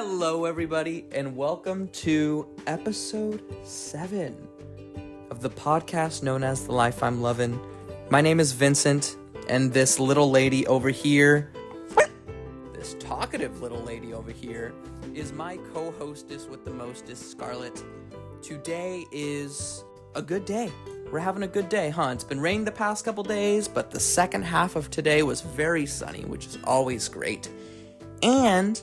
Hello, everybody, and welcome to episode 7 of the podcast known as The Life I'm Lovin'. My name is Vincent, and this little lady over here, this talkative little lady over here, is my co-hostess with the mostest, Scarlett. Today is a good day. We're having a good day, huh? It's been raining the past couple days, but the second half of today was very sunny, which is always great. And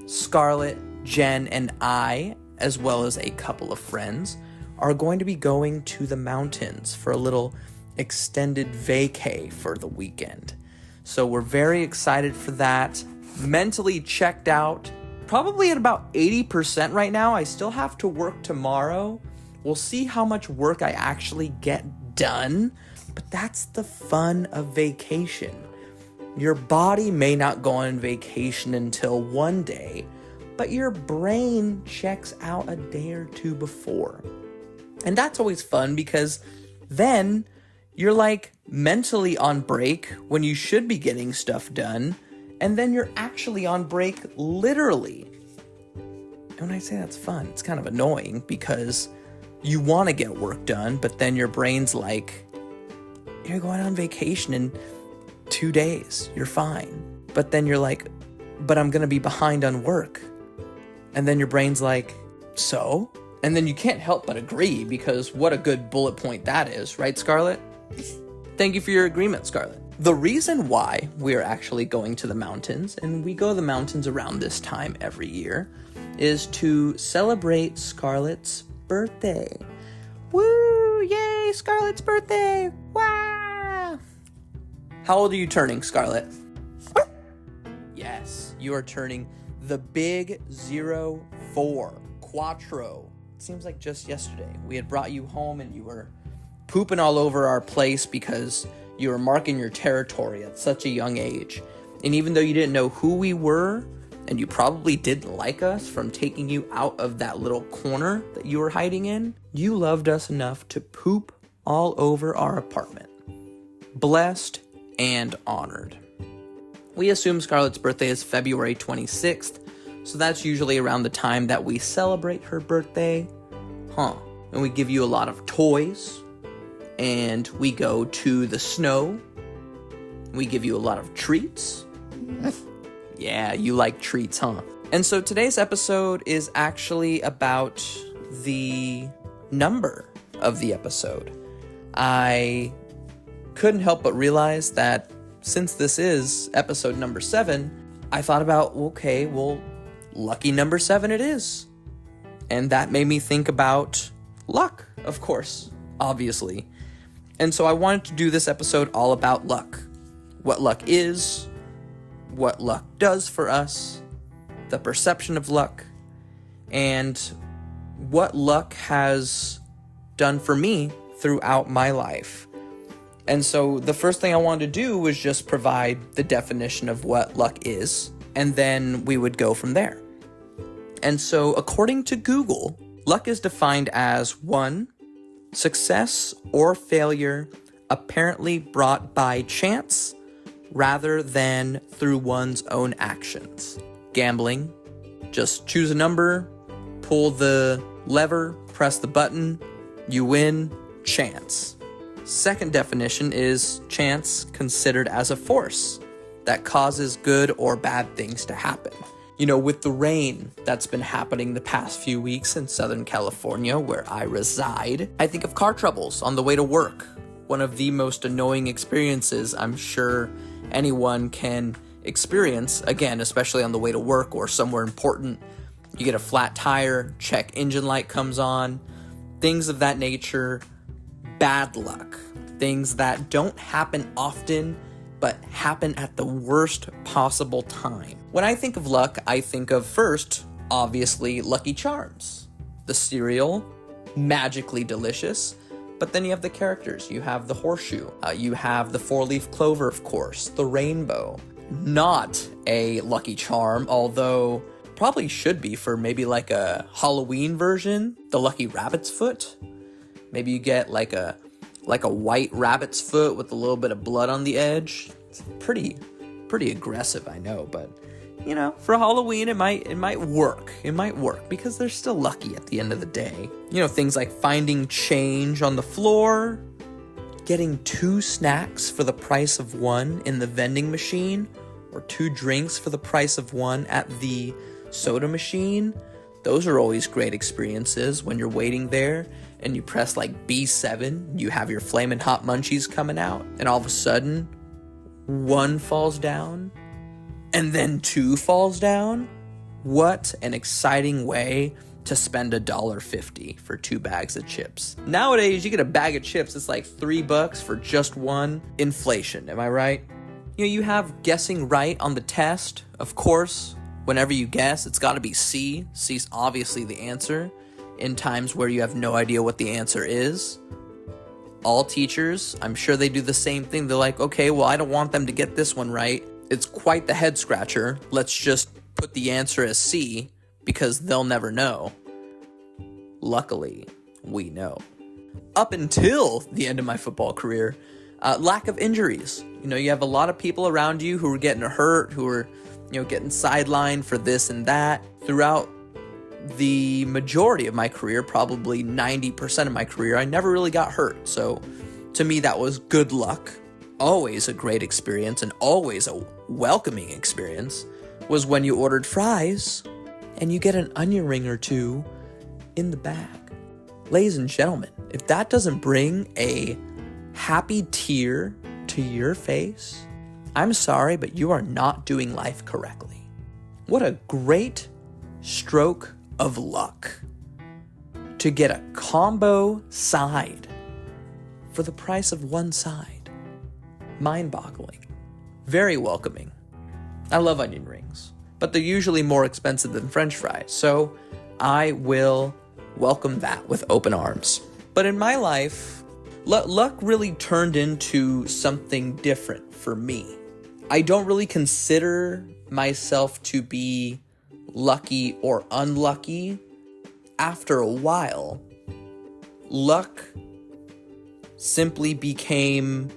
Scarlett, Jen, and I, as well as a couple of friends, are going to be going to the mountains for a little extended vacay for the weekend. So we're very excited for that. Mentally checked out, probably at about 80% right now. I still have to work tomorrow. We'll see how much work I actually get done, but that's the fun of vacation. Your body may not go on vacation until one day, but your brain checks out a day or two before. And that's always fun because then you're like mentally on break when you should be getting stuff done, and then you're actually on break literally. And when I say that's fun, it's kind of annoying because you want to get work done, but then your brain's like, you're going on vacation in 2 days, you're fine. But then you're like, but I'm gonna be behind on work. And then your brain's like, so? And then you can't help but agree because what a good bullet point that is, right, Scarlett? Thank you for your agreement, Scarlett. The reason why we're actually going to the mountains, and we go to the mountains around this time every year, is to celebrate Scarlett's birthday. Woo! Yay, Scarlett's birthday! Wow! How old are you turning, Scarlett? Yes, you are turning the big 04 Quattro. It seems like just yesterday. We had brought you home and you were pooping all over our place because you were marking your territory at such a young age. And even though you didn't know who we were, and you probably didn't like us from taking you out of that little corner that you were hiding in, you loved us enough to poop all over our apartment. Blessed and honored. We assume Scarlett's birthday is February 26th, so that's usually around the time that we celebrate her birthday. And we give you a lot of toys, and we go to the snow. We give you a lot of treats. Yeah, you like treats, huh? And so today's episode is actually about the number of the episode. I couldn't help but realize that since this is episode number 7, I thought about, okay, well, lucky number 7 it is. And that made me think about luck, of course, obviously. And so I wanted to do this episode all about luck. What luck is, what luck does for us, the perception of luck, and what luck has done for me throughout my life. And so the first thing I wanted to do was just provide the definition of what luck is, and then we would go from there. And so according to Google, luck is defined as 1, success or failure apparently brought by chance rather than through one's own actions. Gambling, just choose a number, pull the lever, press the button, you win, chance. Second definition is chance considered as a force that causes good or bad things to happen. You know, with the rain that's been happening the past few weeks in Southern California, where I reside, I think of car troubles on the way to work. One of the most annoying experiences I'm sure anyone can experience, again, especially on the way to work or somewhere important. You get a flat tire, check engine light comes on, things of that nature. Bad luck, things that don't happen often, but happen at the worst possible time. When I think of luck, I think of first, obviously, Lucky Charms. The cereal, magically delicious, but then you have the characters. You have the horseshoe, you have the 4-leaf clover, of course, the rainbow. Not a Lucky Charm, although probably should be for maybe like a Halloween version, the Lucky Rabbit's Foot. Maybe you get like a white rabbit's foot with a little bit of blood on the edge. It's pretty aggressive, I know, but for Halloween, it might work. It might work because they're still lucky at the end of the day. Things like finding change on the floor, getting 2 snacks for the price of 1 in the vending machine, or 2 drinks for the price of 1 at the soda machine. Those are always great experiences when you're waiting there and you press like B7, you have your flamin' hot munchies coming out, and all of a sudden 1 falls down and then 2 falls down. What an exciting way to spend $1.50 for 2 bags of chips. Nowadays, you get a bag of chips, it's like $3 for just 1. Inflation, am I right? You have guessing right on the test. Of course, whenever you guess, it's gotta be C. C's obviously the answer. In times where you have no idea what the answer is. All teachers, I'm sure they do the same thing. They're like, okay, well, I don't want them to get this one right. It's quite the head scratcher. Let's just put the answer as C because they'll never know. Luckily, we know. Up until the end of my football career, lack of injuries. You have a lot of people around you who are getting hurt, who are, getting sidelined for this and that. Throughout the majority of my career, probably 90% of my career, I never really got hurt. So to me, that was good luck. Always a great experience and always a welcoming experience was when you ordered fries and you get an onion ring or 2 in the bag. Ladies and gentlemen, if that doesn't bring a happy tear to your face, I'm sorry, but you are not doing life correctly. What a great stroke of luck to get a combo side for the price of 1 side. Mind-boggling. Very welcoming. I love onion rings, but they're usually more expensive than French fries, so I will welcome that with open arms. But in my life, luck really turned into something different for me. I don't really consider myself to be lucky or unlucky. After a while, luck simply became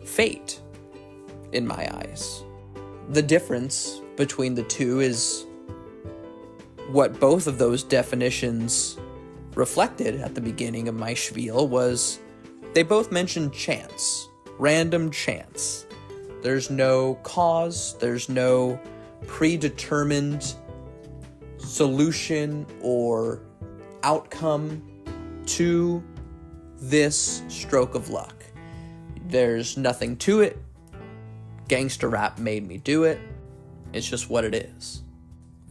fate in my eyes. The difference between the two is what both of those definitions reflected at the beginning of my spiel was they both mentioned chance, random chance. There's no cause, there's no predetermined solution or outcome to this stroke of luck. There's nothing to it. Gangster rap made me do it. It's just what it is.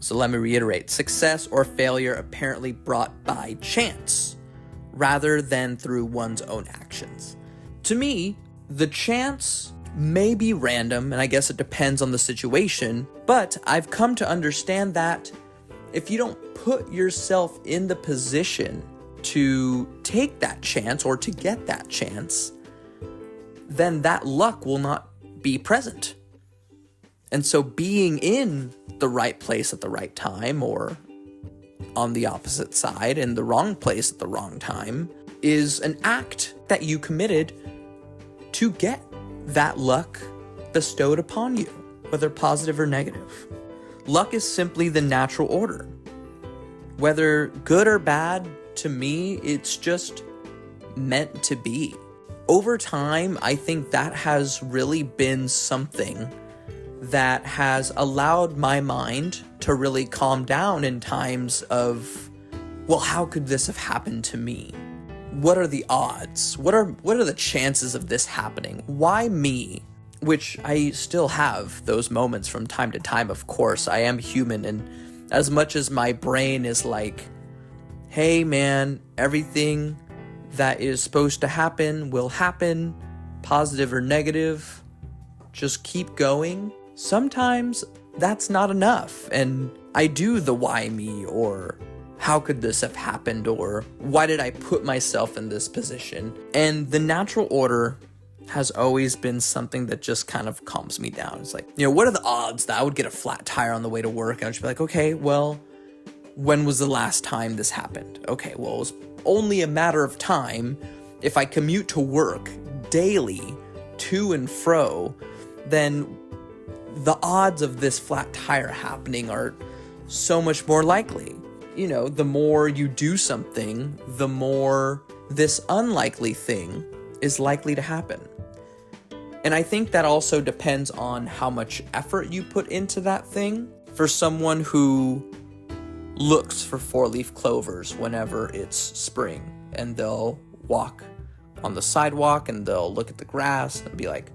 So let me reiterate, success or failure apparently brought by chance rather than through one's own actions. To me, the chance may be random, and I guess it depends on the situation, but I've come to understand that if you don't put yourself in the position to take that chance or to get that chance, then that luck will not be present. And so being in the right place at the right time, or on the opposite side in the wrong place at the wrong time, is an act that you committed to get that luck bestowed upon you, whether positive or negative. Luck is simply the natural order. Whether good or bad, to me, it's just meant to be. Over time, I think that has really been something that has allowed my mind to really calm down in times of, well, how could this have happened to me? What are the odds? What are the chances of this happening? Why me? Which I still have those moments from time to time, of course. I am human, and as much as my brain is like, hey man, everything that is supposed to happen will happen, positive or negative, just keep going. Sometimes that's not enough, and I do the why me, or how could this have happened, or why did I put myself in this position? And the natural order has always been something that just kind of calms me down. It's like, what are the odds that I would get a flat tire on the way to work? And I'd just be like, okay, well, when was the last time this happened? Okay, well, it was only a matter of time. If I commute to work daily, to and fro, then the odds of this flat tire happening are so much more likely. You know, the more you do something, the more this unlikely thing is likely to happen. And I think that also depends on how much effort you put into that thing. For someone who looks for four-leaf clovers whenever it's spring, and they'll walk on the sidewalk and they'll look at the grass and be like,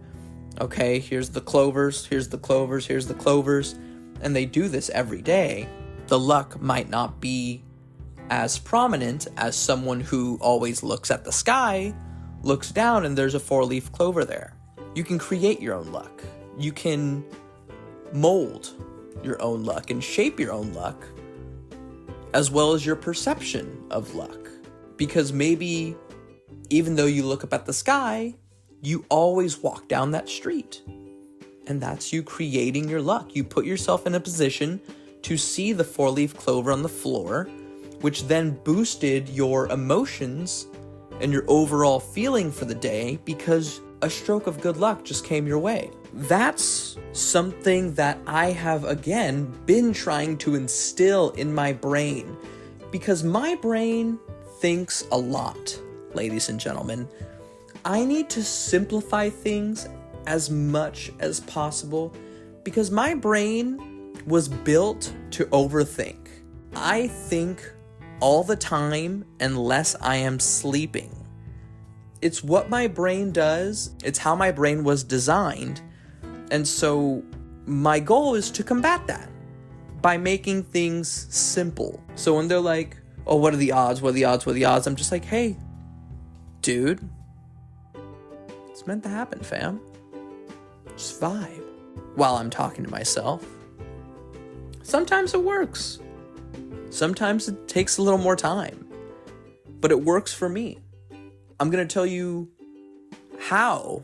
okay, here's the clovers, here's the clovers, here's the clovers, and they do this every day, the luck might not be as prominent as someone who always looks at the sky, looks down, and there's a four-leaf clover there. You can create your own luck. You can mold your own luck and shape your own luck, as well as your perception of luck. Because maybe, even though you look up at the sky, you always walk down that street. And that's you creating your luck. You put yourself in a position to see the four-leaf clover on the floor, which then boosted your emotions and your overall feeling for the day because a stroke of good luck just came your way. That's something that I have, again, been trying to instill in my brain, because my brain thinks a lot, ladies and gentlemen. I need to simplify things as much as possible because my brain was built to overthink. I think all the time unless I am sleeping. It's what my brain does. It's how my brain was designed. And so my goal is to combat that by making things simple. So when they're like, oh, what are the odds? What are the odds? What are the odds? I'm just like, hey, dude, it's meant to happen, fam. Just vibe. While I'm talking to myself. Sometimes it works. Sometimes it takes a little more time. But it works for me. I'm going to tell you how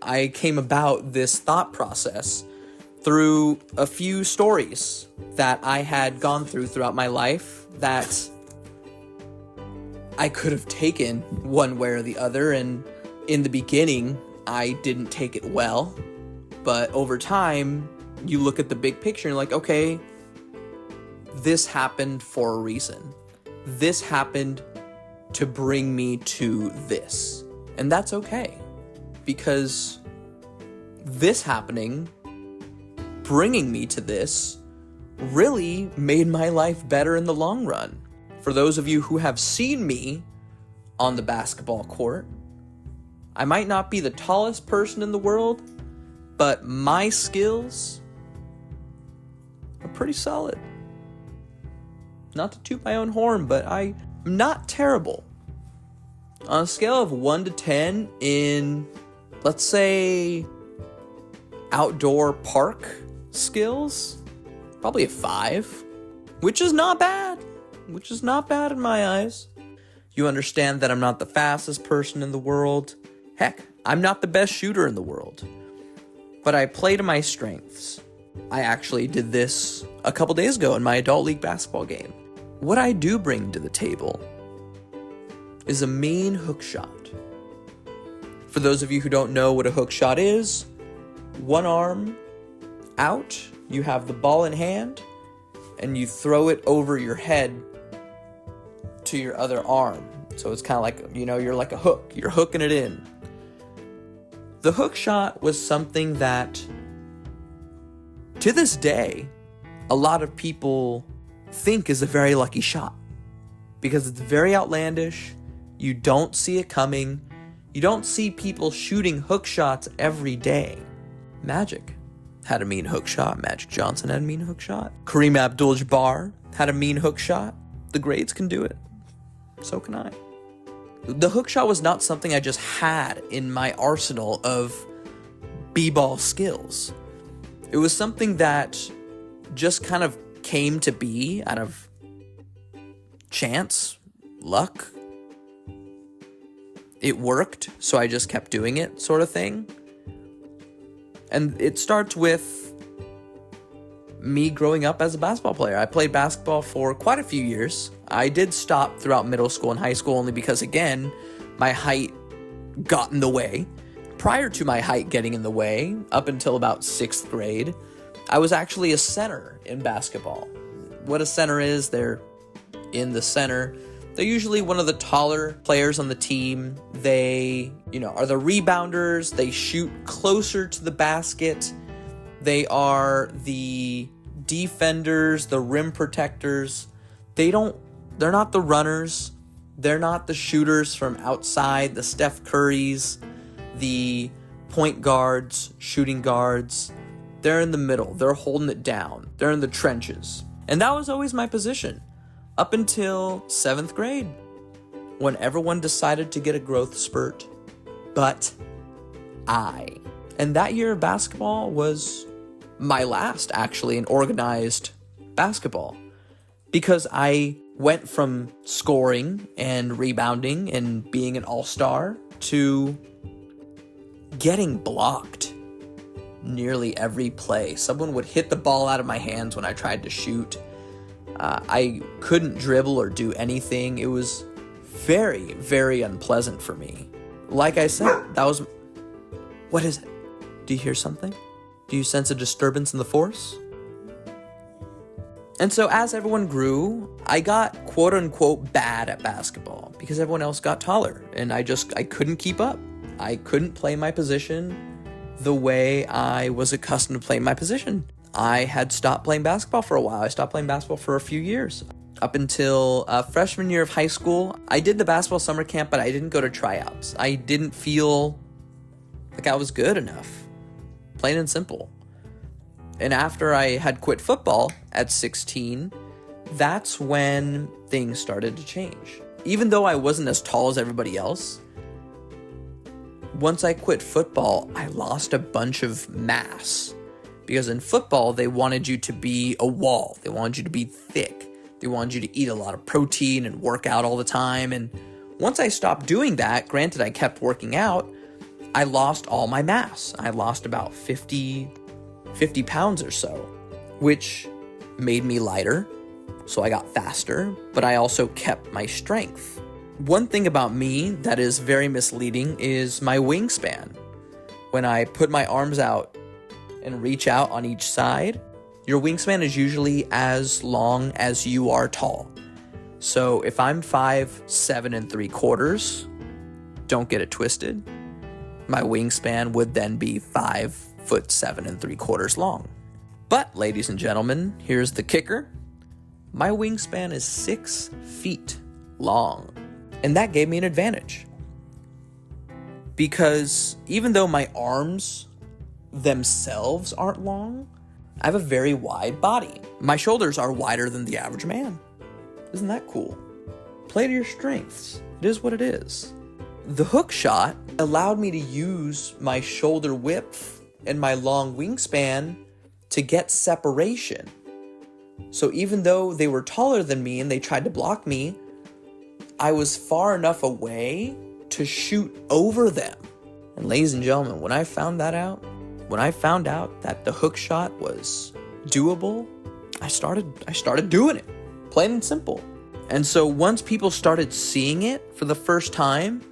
I came about this thought process through a few stories that I had gone through throughout my life that I could have taken one way or the other. And in the beginning, I didn't take it well. But over time, you look at the big picture and you're like, okay, this happened for a reason. This happened to bring me to this. And that's okay. Because this happening, bringing me to this, really made my life better in the long run. For those of you who have seen me on the basketball court, I might not be the tallest person in the world, but my skills are pretty solid. Not to toot my own horn, but I'm not terrible. On a scale of 1 to 10 in, let's say, outdoor park skills, probably a 5, which is not bad. Which is not bad in my eyes. You understand that I'm not the fastest person in the world. Heck, I'm not the best shooter in the world. But I play to my strengths. I actually did this a couple days ago in my adult league basketball game. What I do bring to the table is a mean hook shot. For those of you who don't know what a hook shot is, one arm out, you have the ball in hand, and you throw it over your head to your other arm. So it's kind of like, you're like a hook. You're hooking it in. The hook shot was something that, to this day, a lot of people think is a very lucky shot. Because it's very outlandish. You don't see it coming. You don't see people shooting hook shots every day. Magic had a mean hook shot. Magic Johnson had a mean hook shot. Kareem Abdul-Jabbar had a mean hook shot. The grades can do it. So can I. The hook shot was not something I just had in my arsenal of b-ball skills. It was something that just kind of came to be out of chance, luck. It worked, so I just kept doing it, sort of thing. And it starts with me growing up as a basketball player. I played basketball for quite a few years. I did stop throughout middle school and high school only because, again, my height got in the way. Prior to my height getting in the way, up until about 6th grade, I was actually a center in basketball. What a center is, they're in the center. They're usually one of the taller players on the team. They, are the rebounders. They shoot closer to the basket. They are the defenders, the rim protectors. They're not the runners. They're not the shooters from outside, the Steph Currys, the point guards, shooting guards. They're in the middle. They're holding it down. They're in the trenches. And that was always my position up until 7th grade, when everyone decided to get a growth spurt, but I. And that year of basketball was my last, actually, in organized basketball, because I went from scoring and rebounding and being an all-star to getting blocked nearly every play. Someone would hit the ball out of my hands when I tried to shoot. I couldn't dribble or do anything. It was very, very unpleasant for me. Like I said, what is it? Do you hear something? Do you sense a disturbance in the force? And so as everyone grew, I got quote unquote bad at basketball because everyone else got taller and I couldn't keep up. I couldn't play my position the way I was accustomed to playing my position. I had stopped playing basketball for a while. I stopped playing basketball for a few years. Up until freshman year of high school, I did the basketball summer camp, but I didn't go to tryouts. I didn't feel like I was good enough. Plain and simple. And after I had quit football at 16, that's when things started to change. Even though I wasn't as tall as everybody else, once I quit football, I lost a bunch of mass. Because in football, they wanted you to be a wall. They wanted you to be thick. They wanted you to eat a lot of protein and work out all the time. And once I stopped doing that, granted I kept working out, I lost all my mass. I lost about 50 pounds or so, which made me lighter. So I got faster, but I also kept my strength. One thing about me that is very misleading is my wingspan. When I put my arms out and reach out on each side, your wingspan is usually as long as you are tall. So if I'm 5'7 3/4", don't get it twisted, my wingspan would then be 5'7 3/4 long. But ladies and gentlemen, here's the kicker. My wingspan is 6 feet long. And that gave me an advantage. Because even though my arms themselves aren't long, I have a very wide body. My shoulders are wider than the average man. Isn't that cool? Play to your strengths. It is what it is. The hook shot allowed me to use my shoulder width and my long wingspan to get separation. So even though they were taller than me and they tried to block me, I was far enough away to shoot over them. And ladies and gentlemen, when I found out that the hook shot was doable, I started doing it, plain and simple. And so once people started seeing it for the first time,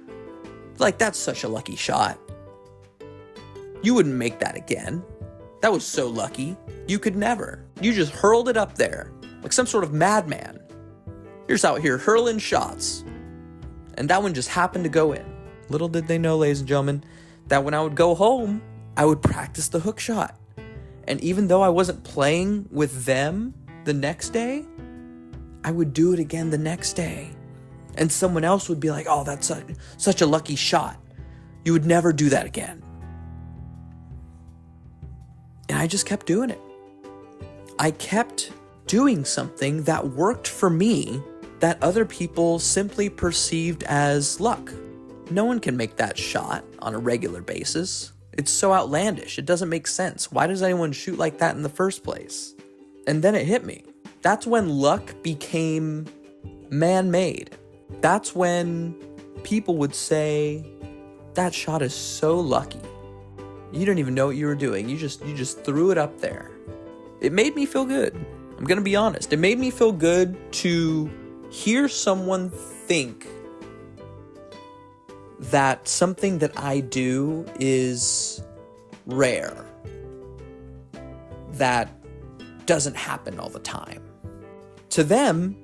like, that's such a lucky shot. You wouldn't make that again. That was so lucky. You could never. You just hurled it up there like some sort of madman. You're just out here hurling shots. And that one just happened to go in. Little did they know, ladies and gentlemen, that when I would go home, I would practice the hook shot. And even though I wasn't playing with them the next day, I would do it again the next day. And someone else would be like, oh, that's such a lucky shot. You would never do that again. And I just kept doing it. I kept doing something that worked for me that other people simply perceived as luck. No one can make that shot on a regular basis. It's so outlandish. It doesn't make sense. Why does anyone shoot like that in the first place? And then it hit me. That's when luck became man-made. That's when people would say, that shot is so lucky. You didn't even know what you were doing. You just threw it up there. It made me feel good. I'm going to be honest. It made me feel good to hear someone think that something that I do is rare. That doesn't happen all the time. To them,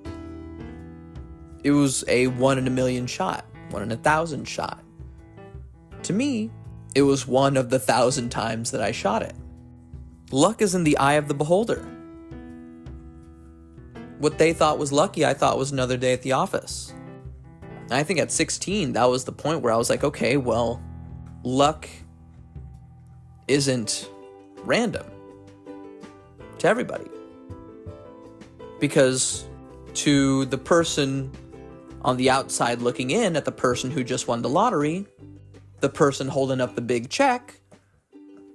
it was a 1 in a million shot, 1 in 1,000 shot. To me, it was one of the 1,000 times that I shot it. Luck is in the eye of the beholder. What they thought was lucky, I thought was another day at the office. And I think at 16, that was the point where I was like, okay, well, luck isn't random to everybody. Because to the person on the outside looking in at the person who just won the lottery, the person holding up the big check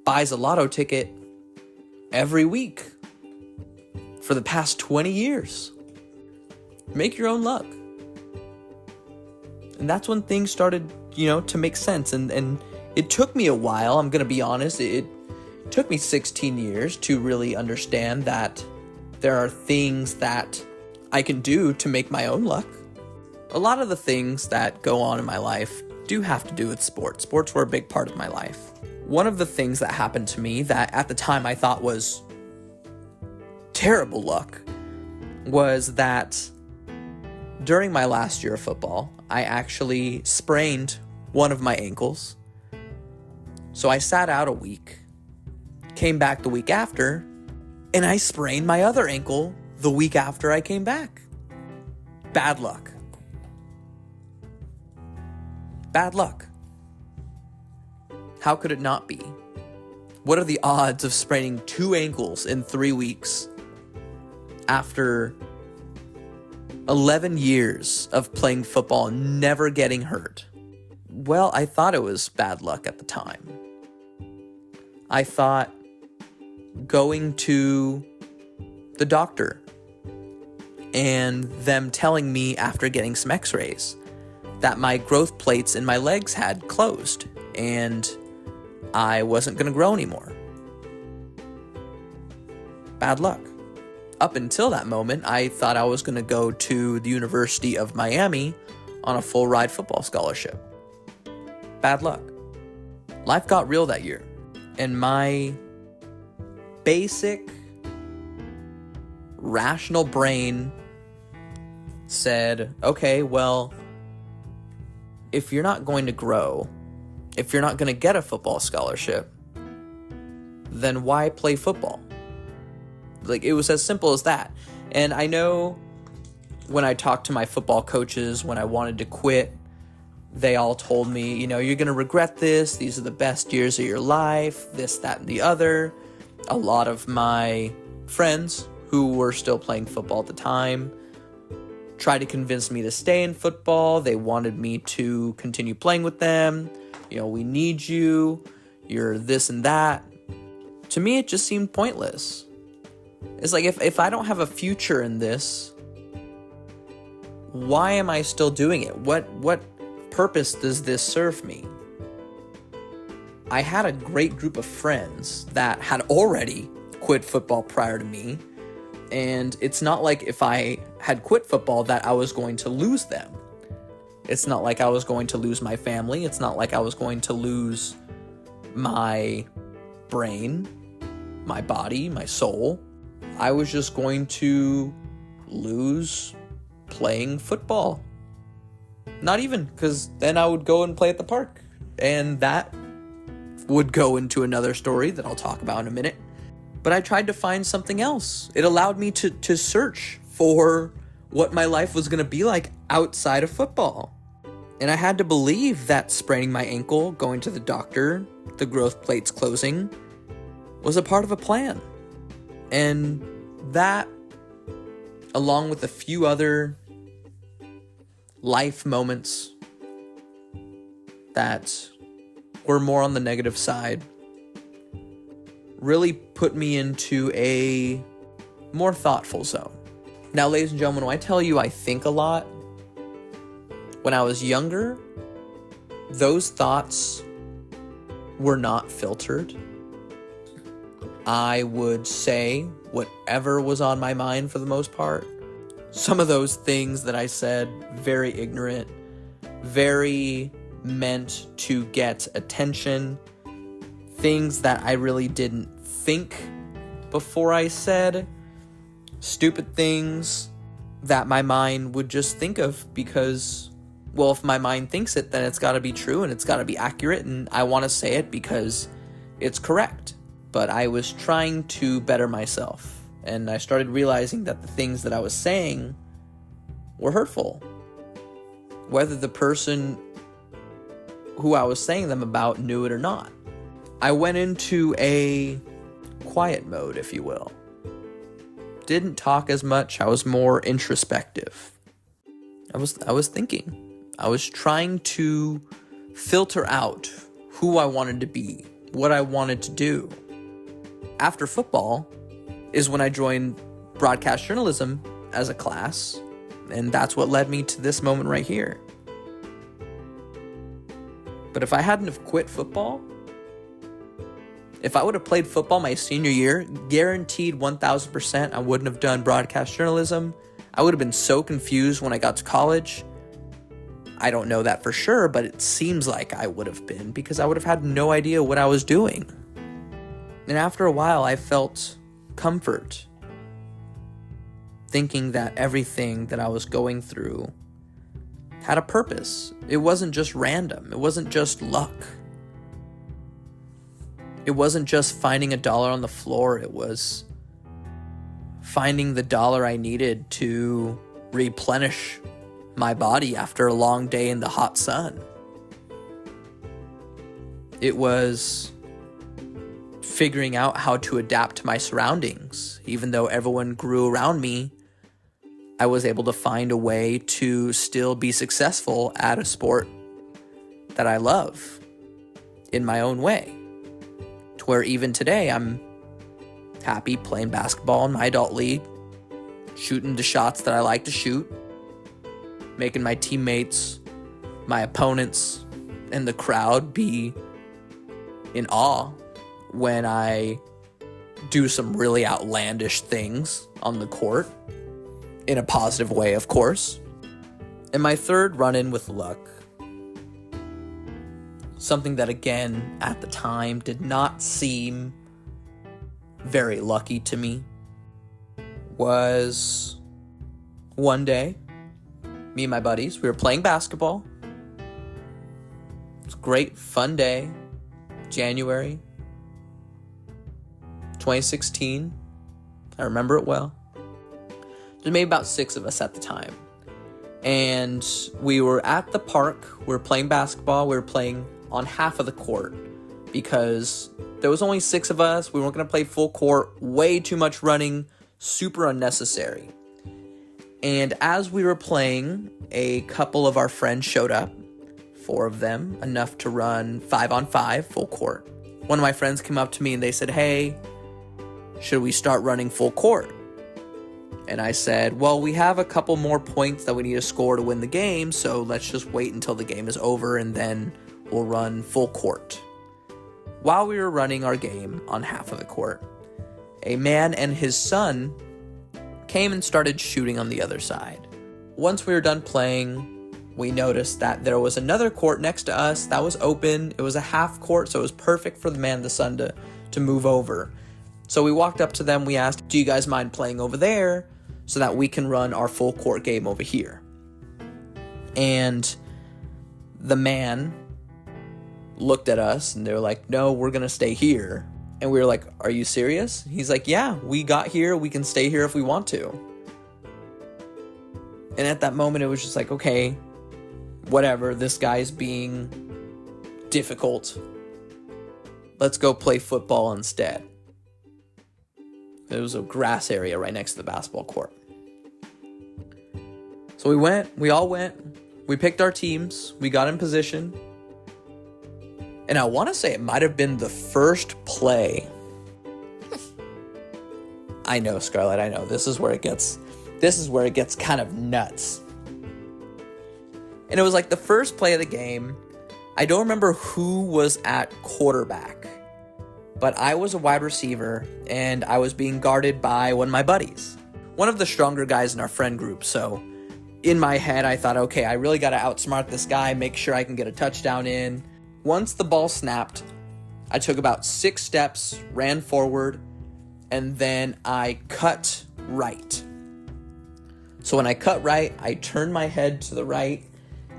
buys a lotto ticket every week for the past 20 years. Make your own luck. And that's when things started, to make sense. And it took me a while, I'm going to be honest. It took me 16 years to really understand that there are things that I can do to make my own luck. A lot of the things that go on in my life do have to do with sports. Sports were a big part of my life. One of the things that happened to me that at the time I thought was terrible luck was that during my last year of football, I actually sprained one of my ankles. So I sat out a week, came back the week after, and I sprained my other ankle the week after I came back. Bad luck. Bad luck. How could it not be? What are the odds of spraining 2 ankles in 3 weeks after 11 years of playing football and never getting hurt? Well, I thought it was bad luck at the time. I thought going to the doctor and them telling me after getting some x-rays that my growth plates in my legs had closed and I wasn't going to grow anymore. Bad luck. Up until that moment, I thought I was going to go to the University of Miami on a full ride football scholarship. Bad luck. Life got real that year, and my basic rational brain said, okay, well, if you're not going to grow, if you're not going to get a football scholarship, then why play football? Like, it was as simple as that. And I know when I talked to my football coaches when I wanted to quit, they all told me, you're going to regret this. These are the best years of your life, this, that, and the other. A lot of my friends who were still playing football at the time tried to convince me to stay in football. They wanted me to continue playing with them. We need you. You're this and that. To me, it just seemed pointless. It's like, if I don't have a future in this, why am I still doing it? What purpose does this serve me? I had a great group of friends that had already quit football prior to me, and it's not like if I had quit football that I was going to lose them. It's not like I was going to lose my family. It's not like I was going to lose my brain, my body, my soul. I was just going to lose playing football. Not even, because then I would go and play at the park. And that would go into another story that I'll talk about in a minute. But I tried to find something else. It allowed me to search for what my life was going to be like outside of football. And I had to believe that spraining my ankle, going to the doctor, the growth plates closing, was a part of a plan. And that, along with a few other life moments that were more on the negative side, really put me into a more thoughtful zone. Now, ladies and gentlemen, when I tell you I think a lot, when I was younger, those thoughts were not filtered. I would say whatever was on my mind for the most part. Some of those things that I said, very ignorant, very meant to get attention, things that I really didn't think before I said, stupid things that my mind would just think of because, well, if my mind thinks it, then it's got to be true and it's got to be accurate, and I want to say it because it's correct. But I was trying to better myself, and I started realizing that the things that I was saying were hurtful, whether the person who I was saying them about knew it or not. I went into a quiet mode, if you will. Didn't talk as much. I was more introspective. I was thinking. I was trying to filter out who I wanted to be, what I wanted to do. After football is when I joined broadcast journalism as a class, and that's what led me to this moment right here. But if I hadn't have quit football, if I would have played football my senior year, guaranteed 1,000% I wouldn't have done broadcast journalism. I would have been so confused when I got to college. I don't know that for sure, but it seems like I would have been, because I would have had no idea what I was doing. And after a while, I felt comfort, thinking that everything that I was going through had a purpose. It wasn't just random. It wasn't just luck. It wasn't just finding a dollar on the floor. It was finding the dollar I needed to replenish my body after a long day in the hot sun. It was figuring out how to adapt to my surroundings. Even though everyone grew around me, I was able to find a way to still be successful at a sport that I love in my own way. To where even today I'm happy playing basketball in my adult league, shooting the shots that I like to shoot, making my teammates, my opponents, and the crowd be in awe when I do some really outlandish things on the court, in a positive way, of course. And my third run-in with luck, something that again at the time did not seem very lucky to me, was one day, me and my buddies, we were playing basketball. It was a great, fun day, January 2016. I remember it well. There's maybe about 6 of us at the time. And we were at the park. We were playing basketball. We were playing on half of the court because there was only 6 of us. We weren't going to play full court. Way too much running. Super unnecessary. And as we were playing, a couple of our friends showed up. 4 of them, enough to run 5-on-5 full court. One of my friends came up to me and they said, "Hey, should we start running full court?" And I said, "Well, we have a couple more points that we need to score to win the game, so let's just wait until the game is over and then we'll run full court." While we were running our game on half of the court, a man and his son came and started shooting on the other side. Once we were done playing, we noticed that there was another court next to us that was open. It was a half court, so it was perfect for the man and the son to move over. So we walked up to them, we asked, "Do you guys mind playing over there so that we can run our full court game over here?" And the man looked at us and they were like, "No, we're going to stay here." And we were like, "Are you serious?" He's like, "Yeah, we got here. We can stay here if we want to." And at that moment, it was just like, okay, whatever. This guy's being difficult. Let's go play football instead. There was a grass area right next to the basketball court. So we all went, we picked our teams, we got in position. And I want to say it might have been the first play. I know, Scarlett, I know. This is where it gets kind of nuts. And it was like the first play of the game. I don't remember who was at quarterback, but I was a wide receiver and I was being guarded by one of my buddies, one of the stronger guys in our friend group. So in my head, I thought, okay, I really got to outsmart this guy, make sure I can get a touchdown in. Once the ball snapped, I took about 6 steps, ran forward, and then I cut right. So when I cut right, I turned my head to the right,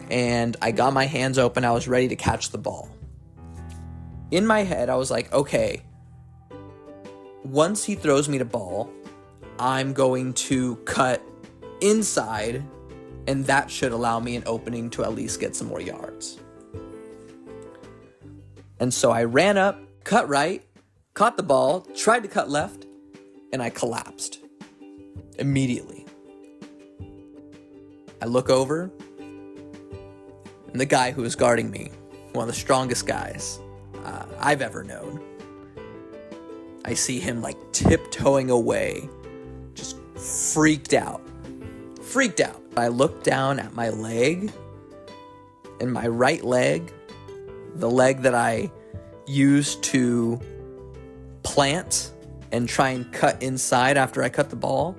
and I got my hands open. I was ready to catch the ball. In my head, I was like, okay, once he throws me the ball, I'm going to cut inside, and that should allow me an opening to at least get some more yards. And so I ran up, cut right, caught the ball, tried to cut left, and I collapsed immediately. I look over, and the guy who was guarding me, one of the strongest guys I've ever known, I see him like tiptoeing away, just freaked out. I look down at my leg, and my right leg, the leg that I used to plant and try and cut inside after I cut the ball,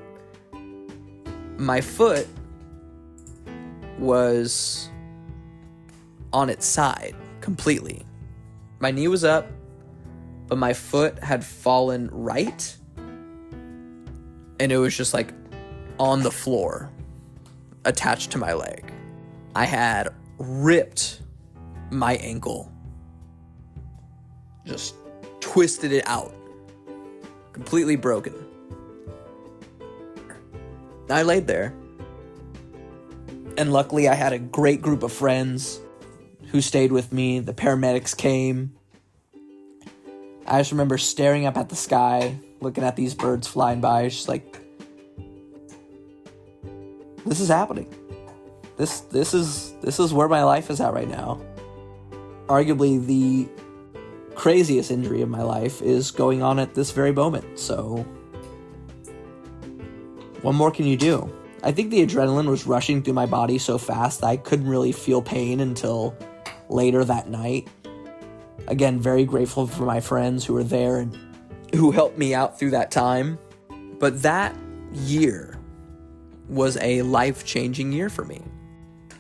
my foot was on its side completely. My knee was up, but my foot had fallen right, and it was just like on the floor, attached to my leg. I had ripped my ankle, just twisted it out, completely broken. I laid there, and luckily I had a great group of friends who stayed with me. The paramedics came. I just remember staring up at the sky, looking at these birds flying by, just like, this is happening. This is where my life is at right now. Arguably the craziest injury of my life is going on at this very moment. So what more can you do? I think the adrenaline was rushing through my body so fast that I couldn't really feel pain until later that night. Again, very grateful for my friends who were there and who helped me out through that time. But that year was a life-changing year for me.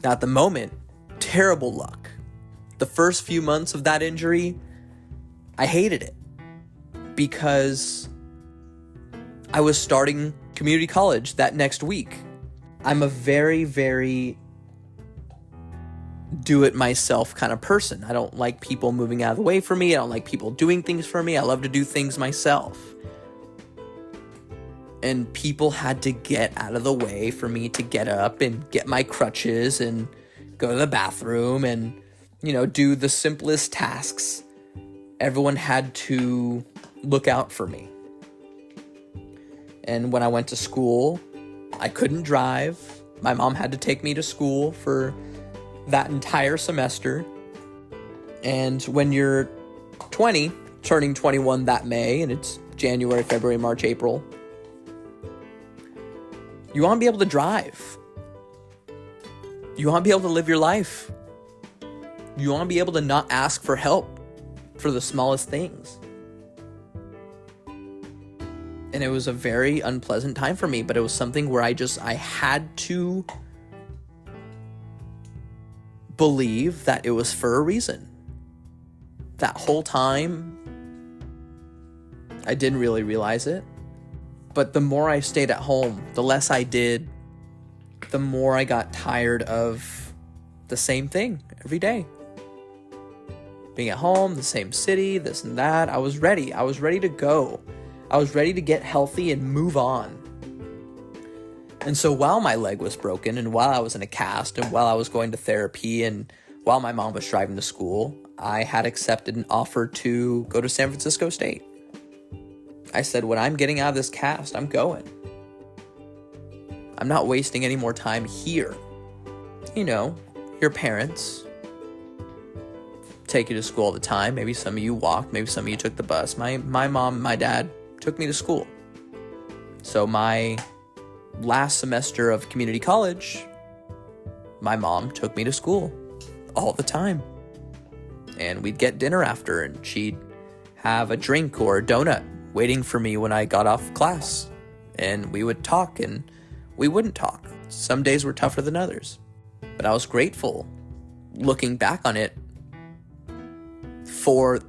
Now, at the moment, terrible luck. The first few months of that injury, I hated it because I was starting community college that next week. I'm a very, very do-it-myself kind of person. I don't like people moving out of the way for me. I don't like people doing things for me. I love to do things myself. And people had to get out of the way for me to get up and get my crutches and go to the bathroom and, do the simplest tasks. Everyone had to look out for me. And when I went to school, I couldn't drive. My mom had to take me to school for that entire semester. And when you're 20, turning 21 that May, and it's January, February, March, April, you want to be able to drive. You want to be able to live your life. You want to be able to not ask for help for the smallest things. And it was a very unpleasant time for me, but it was something where I had to believe that it was for a reason. That whole time, I didn't really realize it. But the more I stayed at home, the less I did, the more I got tired of the same thing every day. Being at home, the same city, this and that. I was ready. I was ready to go. I was ready to get healthy and move on. And so while my leg was broken, and while I was in a cast, and while I was going to therapy, and while my mom was driving to school, I had accepted an offer to go to San Francisco State. I said, when I'm getting out of this cast, I'm going. I'm not wasting any more time here. Your parents take you to school all the time. Maybe some of you walked, maybe some of you took the bus. My mom, my dad took me to school. So my last semester of community college, my mom took me to school all the time. And we'd get dinner after, and she'd have a drink or a donut waiting for me when I got off class. And we would talk, and we wouldn't talk. Some days were tougher than others. But I was grateful, looking back on it, for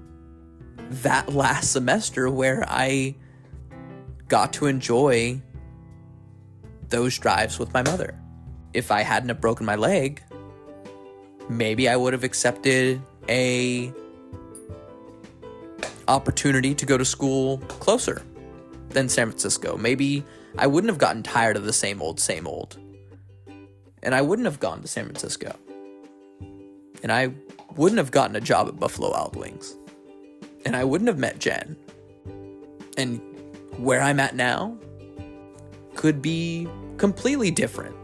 that last semester where I got to enjoy those drives with my mother. If I hadn't have broken my leg, maybe I would have accepted a opportunity to go to school closer than San Francisco. Maybe I wouldn't have gotten tired of the same old. And I wouldn't have gone to San Francisco. And I wouldn't have gotten a job at Buffalo Wild Wings. And I wouldn't have met Jen. And where I'm at now could be completely different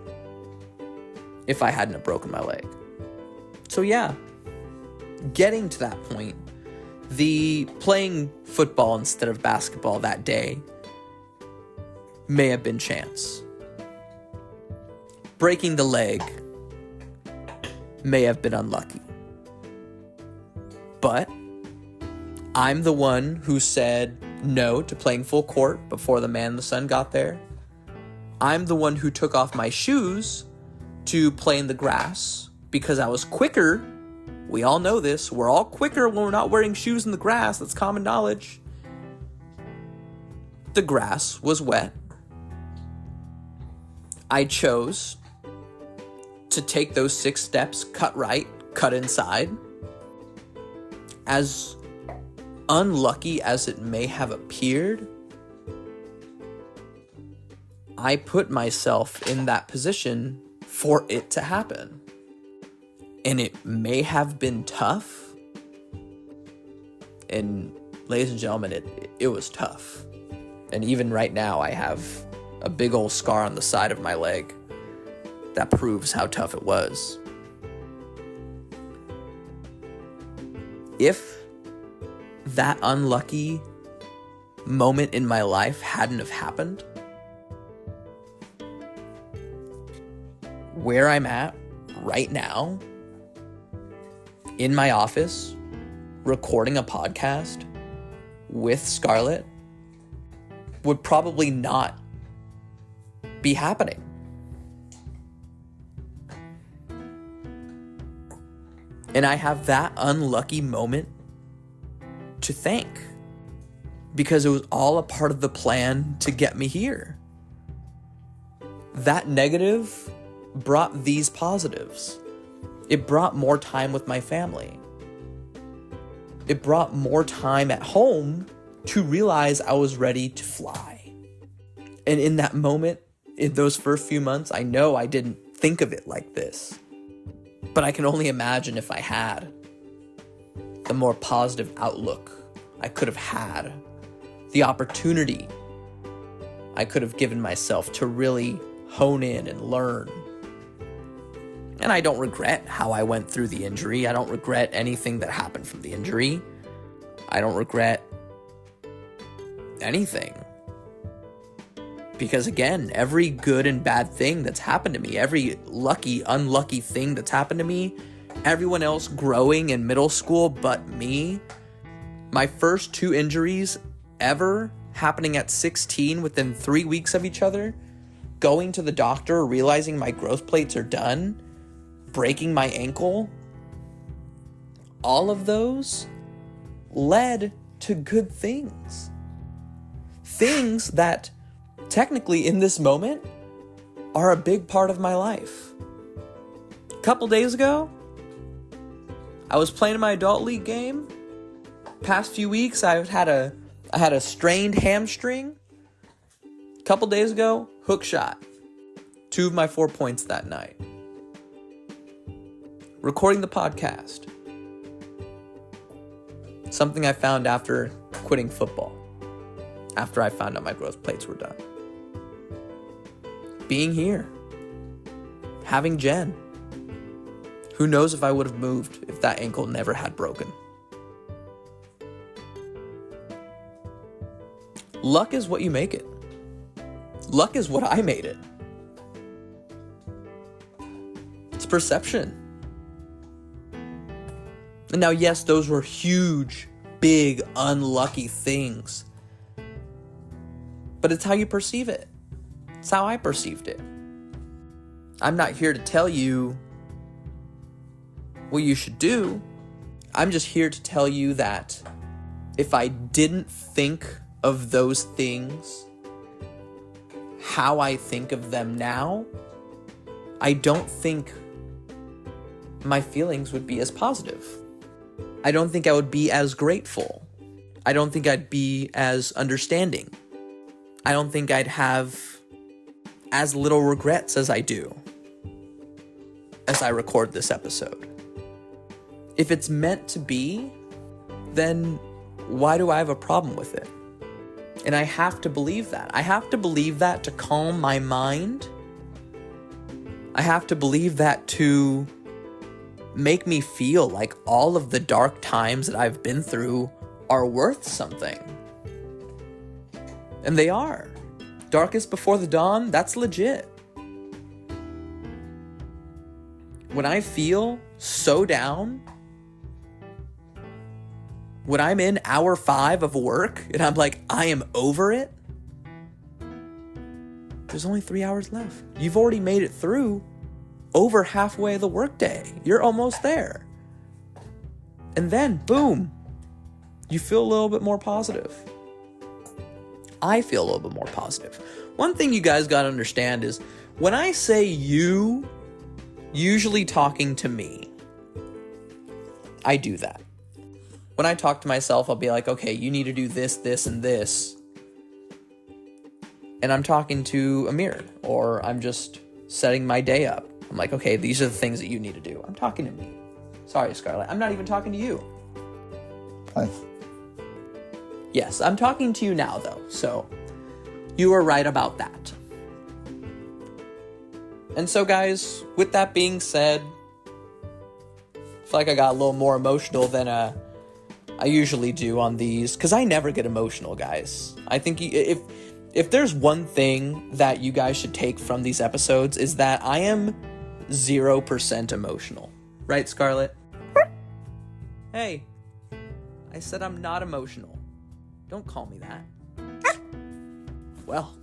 if I hadn't have broken my leg. So yeah, getting to that point, the playing football instead of basketball that day may have been chance. Breaking the leg may have been unlucky. But I'm the one who said no to playing full court before the man in the sun got there. I'm the one who took off my shoes to play in the grass because I was quicker. We all know this. We're all quicker when we're not wearing shoes in the grass. That's common knowledge. The grass was wet. I chose to take those 6 steps, cut right, cut inside. As unlucky as it may have appeared, I put myself in that position for it to happen. And it may have been tough. And ladies and gentlemen, it was tough. And even right now, I have a big old scar on the side of my leg that proves how tough it was. If that unlucky moment in my life hadn't have happened, where I'm at right now, in my office, recording a podcast with Scarlett, would probably not be happening. And I have that unlucky moment to thank, because it was all a part of the plan to get me here. That negative brought these positives. It brought more time with my family. It brought more time at home to realize I was ready to fly. And in that moment, in those first few months, I know I didn't think of it like this. But I can only imagine if I had, the more positive outlook I could have had, the opportunity I could have given myself to really hone in and learn. And I don't regret how I went through the injury. I don't regret anything that happened from the injury. I don't regret anything. Because again, every good and bad thing that's happened to me, every lucky, unlucky thing that's happened to me, everyone else growing in middle school but me, my first 2 injuries ever happening at 16 within 3 weeks of each other, going to the doctor, realizing my growth plates are done, breaking my ankle, all of those led to good things. Things that technically in this moment are a big part of my life. A couple days ago, I was playing my adult league game. Past few weeks, I had a strained hamstring. A couple days ago, hook shot. 2 of my 4 points that night. Recording the podcast. Something I found after quitting football. After I found out my growth plates were done. Being here. Having Jen. Who knows if I would have moved if that ankle never had broken. Luck is what you make it. Luck is what I made it. It's perception. And now, yes, those were huge, big, unlucky things. But it's how you perceive it. It's how I perceived it. I'm not here to tell you what you should do. I'm just here to tell you that if I didn't think of those things how I think of them now, I don't think my feelings would be as positive. I don't think I would be as grateful. I don't think I'd be as understanding. I don't think I'd have as little regrets as I do as I record this episode. If it's meant to be, then why do I have a problem with it? And I have to believe that. I have to believe that to calm my mind. I have to believe that to make me feel like all of the dark times that I've been through are worth something. And they are. Darkest before the dawn, that's legit. When I feel so down, when I'm in hour 5 of work and I'm like, I am over it, there's only 3 hours left. You've already made it through over halfway of the workday. You're almost there. And then, boom, you feel a little bit more positive. I feel a little bit more positive. One thing you guys gotta understand is when I say you, usually talking to me, I do that. When I talk to myself, I'll be like, okay, you need to do this, this, and this. And I'm talking to a mirror, or I'm just setting my day up. I'm like, okay, these are the things that you need to do. I'm talking to me. Sorry, Scarlett, I'm not even talking to you. Hi. Yes, I'm talking to you now, though, so you were right about that. And so, guys, with that being said, I feel like I got a little more emotional than I usually do on these, because I never get emotional, guys. I think if there's one thing that you guys should take from these episodes is that I am 0% emotional. Right, Scarlett? Hey, I said I'm not emotional. Don't call me that. Well,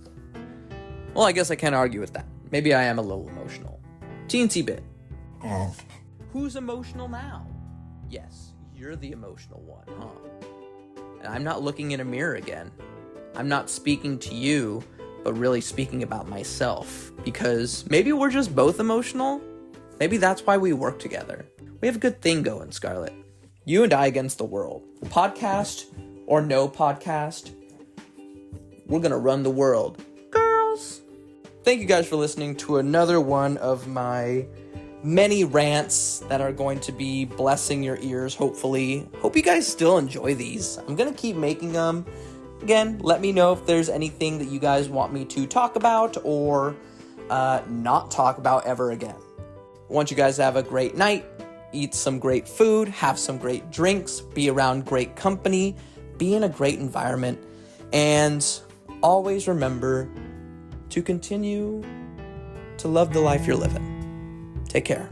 I guess I can't argue with that. Maybe I am a little emotional. Teensy bit. Oh. Who's emotional now? Yes, you're the emotional one, huh? And I'm not looking in a mirror again. I'm not speaking to you, but really speaking about myself. Because maybe we're just both emotional. Maybe that's why we work together. We have a good thing going, Scarlett. You and I against the world. Podcast or no podcast, we're gonna run the world. Girls! Thank you guys for listening to another one of my many rants that are going to be blessing your ears, hopefully. Hope you guys still enjoy these. I'm gonna keep making them. Again, let me know if there's anything that you guys want me to talk about or not talk about ever again. I want you guys to have a great night, eat some great food, have some great drinks, be around great company, be in a great environment, and always remember to continue to love the life you're living. Take care.